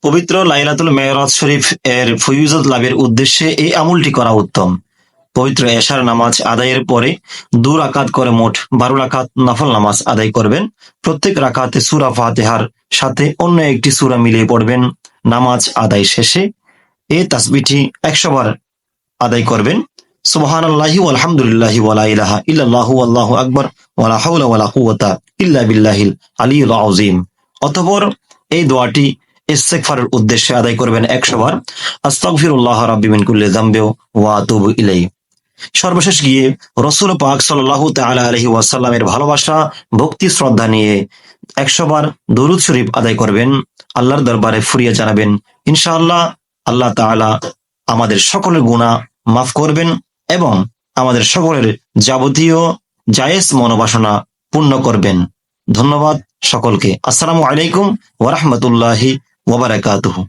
পবিত্র লাইলাতুল মেরাজ শরীফ এর ফয়ুজত লাভের উদ্দেশ্যে এই আমলটি করা উত্তম। পবিত্র এশার নামাজ আদায়ের পরে 2 রাকাত করে মোট 12 রাকাত নফল নামাজ আদায় করবেন। প্রত্যেক রাকাতে সূরা ফাতিহার সাথে অন্য একটি সূরা মিলিয়ে পড়বেন। নামাজ আদায় শেষে এই তাসবিহটি 100 বার আদায় করবেন। সুবহানাল্লাহি ওয়ালহামদুলিল্লাহি ওয়ালা ইলাহা ইল্লাল্লাহু আল্লাহু আকবার ওয়ালা হাওলা ওয়ালা কুওয়াতা ইল্লা বিল্লাহিল আলিয়্যিল আযীম। অতঃপর এই দোয়াটি ইস্তেগফারের উদ্দেশ্যে আদায় করবেন 100 বার। আস্তাগফিরুল্লাহ রাব্বি মিন কুল্লি যামবি ওয়া আতুবু ইলাইহি। সর্বশেষ গিয়ে রাসূল পাক সাল্লাল্লাহু তাআলা আলাইহি ওয়াসাল্লামের ভালোবাসা, ভক্তি, শ্রদ্ধা নিয়ে 100 বার দরুদ শরীফ আদায় করবেন। আল্লাহর দরবারে ফুরিয়ে জানাবেন, ইনশাআল্লাহ আল্লাহ তাআলা আমাদের সকলের গুনাহ মাফ করবেন এবং আমাদের সকলের যাবতীয় জায়েজ মনোবাসনা পূর্ণ করবেন। ধন্যবাদ সকলকে। আসসালামু আলাইকুম ওয়া রাহমাতুল্লাহি ওয়া বারাকাতুহু।